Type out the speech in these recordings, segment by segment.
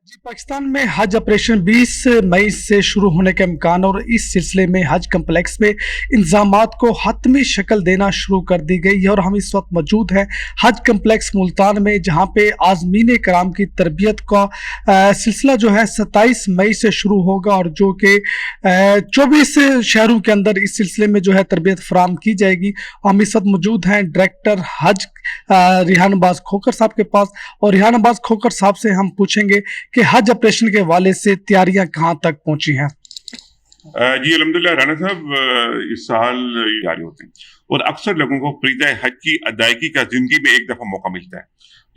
जी, पाकिस्तान में हज ऑपरेशन 20 मई से शुरू होने के इम्कान और इस सिलसिले में हज कम्प्लेक्स में इंतजामात को हतमी शक्ल देना शुरू कर दी गई है। और हम इस वक्त मौजूद हैं हज कम्प्लेक्स मुल्तान में, जहां पे आज़मीन कराम की तरबियत का सिलसिला जो है 27 मई से शुरू होगा और जो कि 24 शहरों के अंदर इस सिलसिले में जो है तरबियत फराम की जाएगी। हम इस वक्त मौजूद हैं डायरेक्टर हज रिहान अब्बास खोकर साहब के पास, और रिहान अब्बास खोकर साहब से हम पूछेंगे कि हज ऑपरेशन के हवाले से तैयारियां कहां तक पहुंची हैं। जी अल्हम्दुलिल्लाह राना साहब, इस साल जारी होते हैं और अक्सर लोगों को फरीज़ा हज की अदायगी का जिंदगी में एक दफ़ा मौका मिलता है,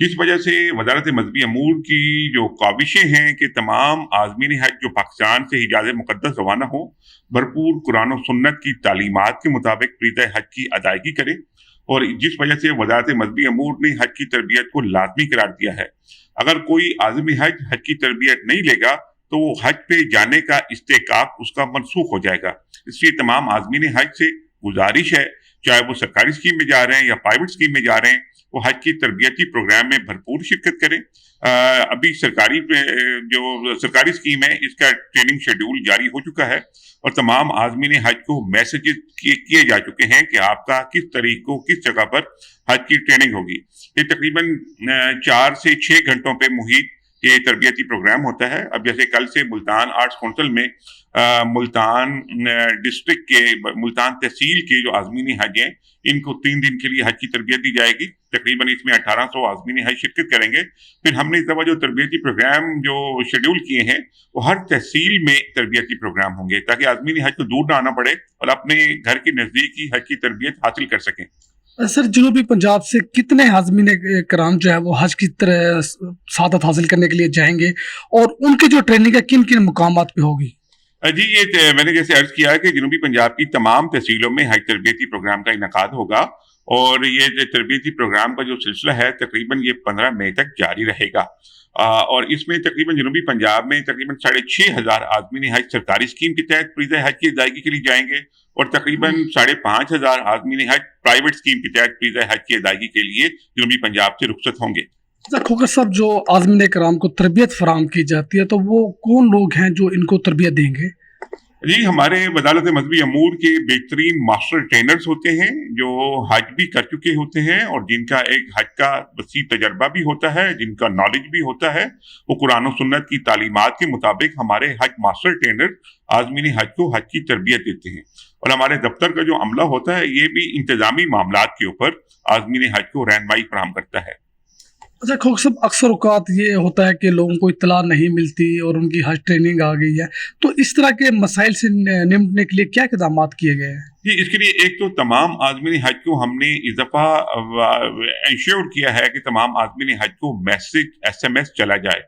जिस वजह से वज़ारत मज़हबी अमूर की जो काविशें हैं कि तमाम आज़मीन हज जो पाकिस्तान से हिजाज़ मुक़द्दस रवाना हो, भरपूर कुरान और सुन्नत की तालीमात के मुताबिक फरीज़ा हज की अदायगी करें, और जिस वजह से वज़ारत मज़हबी अमूर ने हज की तरबियत को लाज़मी करार दिया है। अगर कोई आज़मी हज की तरबियत नहीं लेगा तो वो हज पे जाने का इस्तेकाक उसका मनसूख हो जाएगा। इसलिए तमाम आज़मीन हज से गुजारिश है, चाहे वो सरकारी स्कीम में जा रहे हैं या प्राइवेट स्कीम में जा रहे हैं, वो हज की तरबियती प्रोग्राम में भरपूर शिरकत करें। अभी जो सरकारी स्कीम है इसका ट्रेनिंग शेड्यूल जारी हो चुका है और तमाम आज़मीन हज को मैसेजेस किए जा चुके हैं कि आपका किस तरीक को किस जगह पर हज की ट्रेनिंग होगी। ये तकरीबन 4 से 6 घंटों पे मुहित ये तरबियती प्रोग्राम होता है। अब जैसे कल से मुल्तान आर्ट्स काउंसिल में मुल्तान डिस्ट्रिक्ट के मुल्तान तहसील के जो आज़मीन हज हैं इनको 3 दिन के लिए हज की तरबियत दी जाएगी। तकरीबन इसमें 1800 आज़मीन हज शिरकत करेंगे। फिर हमने इस दफ़ा जो तरबियती प्रोग्राम जो शेड्यूल किए हैं वो हर तहसील में तरबियती प्रोग्राम होंगे ताकि आज़मीन हज को दूर ना आना पड़े और अपने घर के नज़दीक ही हज की तरबियत हासिल कर सकें। सर, जनूबी पंजाब से कितने आज़मीन कराम जो है वो हज की तरह सादत हासिल करने के लिए जाएंगे और उनकी जो ट्रेनिंग है किन किन मुकामात पे होगी? जी, ये मैंने जैसे अर्ज किया कि जनूबी पंजाब की तमाम तहसीलों में हज तरबियती प्रोग्राम का इनकाद होगा और ये तरबियती प्रोग्राम का जो सिलसिला है तकरीबन ये 15 मई तक जारी रहेगा। और इसमें तकरीबन जनूबी पंजाब में तकरीबन 6,500 आज़मीन हज सरकारी स्कीम के तहत फरीज़ा हज की अदायगी के लिए जाएंगे और तकरीबन 5,500 आज़मीन हज प्राइवेट स्कीम के तहत फरीज़ा हज की अदायगी के लिए जनूबी पंजाब से रुखसत होंगे। खोकर साहब, जो आज़मीन कराम को तरबियत फराम की जाती है तो वो कौन लोग हैं जो इनको तरबियत देंगे? जी, हमारे वज़ारत मज़हबी अमूर के बेहतरीन मास्टर ट्रेनर्स होते हैं जो हज भी कर चुके होते हैं और जिनका एक हज का वसी तजर्बा भी होता है, जिनका नॉलेज भी होता है। वो कुरान और सुन्नत की तालीमात के मुताबिक हमारे हज मास्टर ट्रेनर आज़मीन हज को हज की तरबियत देते हैं और हमारे दफ्तर का जो अमला होता है ये भी इंतजामी मामलात के ऊपर आज़मीन हज को रहनुमाई फराहम करता है। अच्छा खोकर साहब, अक्सर औकात ये होता है कि लोगों को इत्तला नहीं मिलती और उनकी हज ट्रेनिंग आ गई है, तो इस तरह के मसाइल से निपटने के लिए क्या इक़दाम किए गए हैं? जी, इसके लिए एक तो तमाम आज़मीन हज को हमने इस दफ़ा इंश्योर किया है कि तमाम आज़मीन हज को मैसेज SMS चला जाए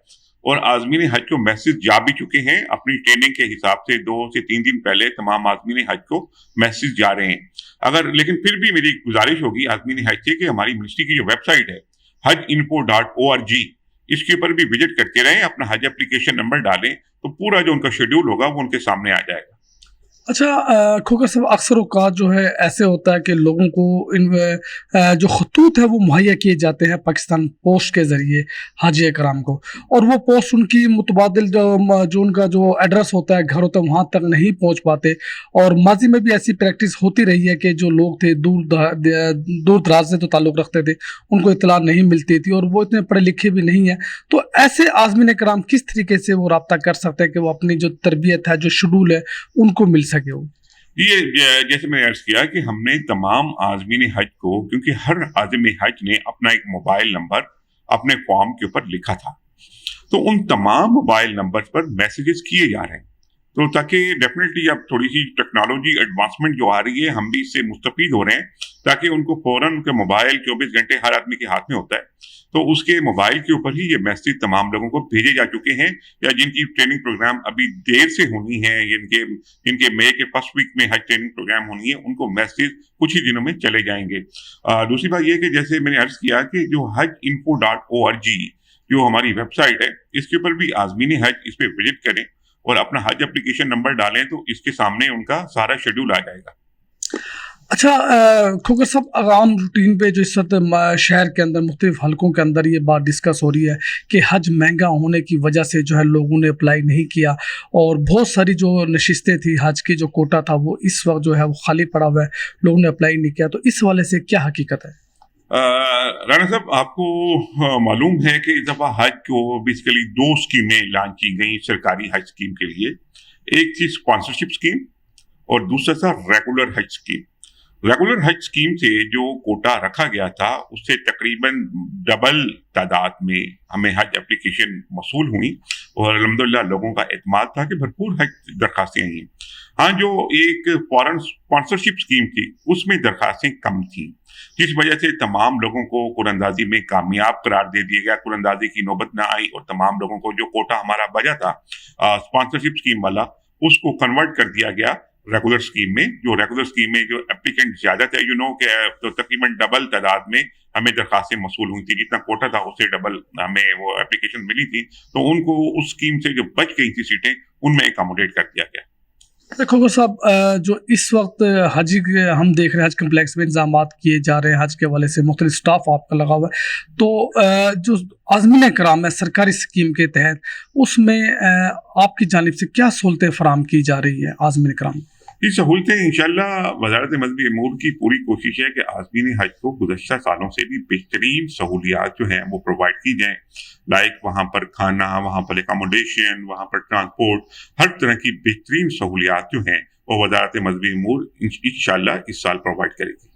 और आज़मीन हज को मैसेज जा भी चुके हैं। अपनी ट्रेनिंग के हिसाब से 2 से 3 दिन पहले तमाम आज़मीन हज को मैसेज जा रहे हैं। लेकिन फिर भी मेरी गुजारिश होगी आज़मीन हज से कि हमारी मिनिस्ट्री की जो वेबसाइट है hajinfo.org, इसके ऊपर भी विजिट करते रहें, अपना हज एप्लीकेशन नंबर डालें तो पूरा जो उनका शेड्यूल होगा वो उनके सामने आ जाएगा। अच्छा खोकर साहब, अक्सर औकात जो है ऐसे होता है कि लोगों को इन जो खतूत है वो मुहैया किए जाते हैं पाकिस्तान पोस्ट के ज़रिए हाजी कराम को, और वो पोस्ट उनकी मुतबादिल जो उनका जो एड्रेस होता है, घर होता है, वहाँ तक नहीं पहुँच पाते। और माजी में भी ऐसी प्रैक्टिस होती रही है कि जो लोग थे दूर दराज से तो ताल्लुक़ रखते थे, उनको इत्तला नहीं मिलती थी और वो इतने पढ़े लिखे भी नहीं हैं। तो ऐसे आज़मीन कराम किस तरीके से वो रब्ता कर सकते हैं कि वो अपनी जो तरबियत है, जो शेड्यूल है, उनको मिल सके? ये जैसे मैंने अर्ज किया कि हमने तमाम आज़मीन हज को, क्योंकि हर आज़मीन हज ने अपना एक मोबाइल नंबर अपने फॉर्म के ऊपर लिखा था, तो उन तमाम मोबाइल नंबर पर मैसेजेस किए जा रहे हैं। तो ताकि डेफिनेटली अब थोड़ी सी टेक्नोलॉजी एडवांसमेंट जो आ रही है हम भी इससे मुस्तफीद हो रहे हैं ताकि उनको फौरन उनके मोबाइल 24 घंटे हर आदमी के हाथ में होता है, तो उसके मोबाइल के ऊपर ही ये मैसेज तमाम लोगों को भेजे जा चुके हैं, या जिनकी ट्रेनिंग प्रोग्राम अभी देर से होनी है, इनके मई के फर्स्ट वीक में हज ट्रेनिंग प्रोग्राम होनी है, उनको मैसेज कुछ ही दिनों में चले जाएंगे। दूसरी बात यह कि जैसे मैंने अर्ज किया कि जो hajinfo.org जो हमारी वेबसाइट है इसके ऊपर भी आज़मीन हज इस पर विजिट करें और अपना हज एप्लीकेशन नंबर डालें तो इसके सामने उनका सारा शेड्यूल आ जाएगा। अच्छा खोकर साहब, आम रूटीन पे जो इस वक्त शहर के अंदर मुख्तलिफ हलकों के अंदर ये बात डिस्कस हो रही है कि हज महंगा होने की वजह से जो है लोगों ने अप्लाई नहीं किया, और बहुत सारी जो नशिस्तें थी, हज की जो कोटा था वो इस वक्त जो है वो खाली पड़ा हुआ है, लोगों ने अप्लाई नहीं किया। तो इस वाले से क्या हकीकत है? राणा साहब, आपको मालूम है कि इस दफा हज को बेसिकली दो स्कीमें लॉन्च की गई सरकारी हज स्कीम के लिए। एक थी स्पॉन्सरशिप स्कीम और दूसरा था रेगुलर हज स्कीम। रेगुलर हज स्कीम से जो कोटा रखा गया था उससे तकरीबन डबल तादाद में हमें हज एप्लीकेशन मौसूल हुई और अल्हम्दुलिल्लाह लोगों का एतमाद था कि भरपूर हज दरखास्तें आई। हाँ, जो एक फॉरेन स्पॉन्सरशिप स्कीम थी उसमें दरखास्तें कम थी, जिस वजह से तमाम लोगों को कुरअंदाजी में कामयाब करार दे दिया गया, कुरअंदाजी की नौबत ना आई और तमाम लोगों को जो कोटा हमारा बचा था स्पॉन्सरशिप स्कीम वाला, उसको कन्वर्ट कर दिया गया रेगुलर स्कीम में। जो रेगुलर स्कीम में जो एप्लीकेंट ज्यादा थे, तो तकरीबन डबल तादाद में हमें दरखास्तें मौसूल हुई थी, जितना कोटा था उससे डबल हमें वो एप्लीकेशन मिली थी। तो उनको उस स्कीम से जो बच गई थी सीटें, उनमें अकोमोडेट कर दिया गया। देखो साहब, जो इस वक्त हज हम देख रहे हैं, हज कम्प्लेक्स में इंतजाम किए जा रहे हैं, हज के हवाले से मुख्तलिफ स्टाफ आपका लगा हुआ है, तो जो आज़मीन कराम है सरकारी स्कीम के तहत, उसमें आपकी जानिब से क्या सहूलतें फराम की जा रही है आज़मीन कराम? ये सहूलतें इंशाल्लाह वज़ारत मज़हबी अमूर की पूरी कोशिश है कि आज़मीन हज को गुज़श्ता सालों से भी बेहतरीन सहूलियात जो हैं वो प्रोवाइड की जाएँ। लाइक वहाँ पर खाना, वहाँ पर एकोमोडेशन, वहाँ पर ट्रांसपोर्ट, हर तरह की बेहतरीन सहूलियात जो हैं वो वज़ारत मज़हबी अमूर इंशाल्लाह इस साल प्रोवाइड करेगी।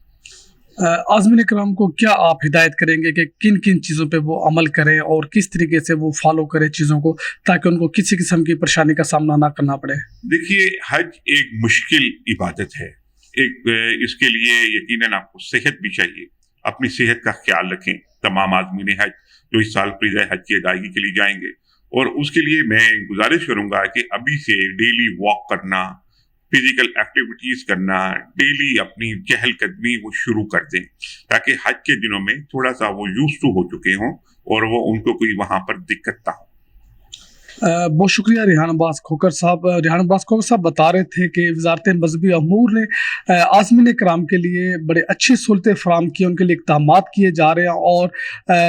आज़मीन कराम को क्या आप हिदायत करेंगे कि किन किन चीज़ों पे वो अमल करें और किस तरीके से वो फॉलो करें चीज़ों को, ताकि उनको किसी किस्म की परेशानी का सामना ना करना पड़े? देखिए, हज एक मुश्किल इबादत है। इसके लिए यकीनन आपको सेहत भी चाहिए। अपनी सेहत का ख्याल रखें तमाम आज़मीन हज जो इस साल फ़रीज़ा हज की अदायगी के लिए जाएंगे, और उसके लिए मैं गुजारिश करूंगा कि अभी से डेली वॉक करना, फिजिकल एक्टिविटीज करना, डेली अपनी चहलकदमी वो शुरू कर दें, ताकि हज के दिनों में थोड़ा सा वो यूज टू हो चुके हों और वो उनको कोई वहां पर दिक्कत ना हो। बहुत शुक्रिया रेहान अब्बास खोकर साहब। रेहान अब्बास खोकर साहब बता रहे थे कि वज़ारत मज़हबी अमूर ने आज़मीन कराम के लिए बड़े अच्छी सहूलतें फ़राम की, उनके लिए इक़दामात किए जा रहे हैं, और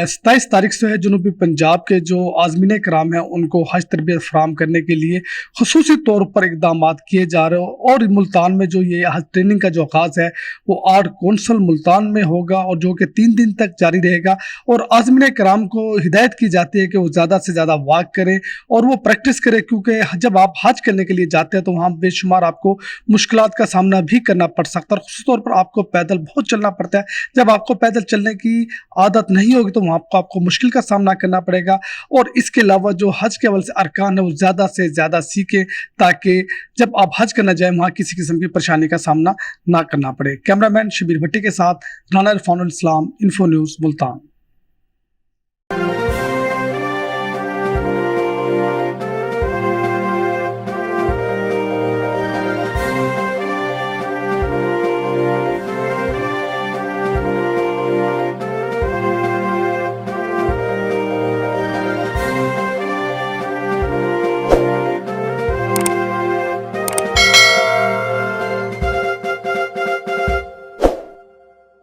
27 तारीख से है जनूबी पंजाब के जो आज़मीन कराम हैं उनको हज तरबियत फ़राम करने के लिए ख़ुसूसी तौर पर इक़दामात किए जा रहे हैं। और मुल्तान में जो ये हज ट्रेनिंग का जो आगाज़ है वो आर्ट कौंसल मुल्तान में होगा, और जो कि 3 दिन तक जारी रहेगा। और आज़मीन कराम को हिदायत की जाती है कि वो ज़्यादा से ज़्यादा वॉक करें और वो प्रैक्टिस करें, क्योंकि जब आप हज करने के लिए जाते हैं तो वहाँ बेशुमार आपको मुश्किलात का सामना भी करना पड़ सकता है, और ख़ुसूस तौर पर आपको पैदल बहुत चलना पड़ता है। जब आपको पैदल चलने की आदत नहीं होगी तो वहाँ आपको मुश्किल का सामना करना पड़ेगा। और इसके अलावा जो हज के हवाले से अरकान है वो ज़्यादा से ज़्यादा सीखें, ताकि जब आप हज करना जाएँ वहाँ किसी किस्म की परेशानी का सामना ना करना पड़े। कैमरामैन शबीर भट्टी के साथ राना इरफानुल इस्लाम, इन्फो न्यूज़ मुल्तान।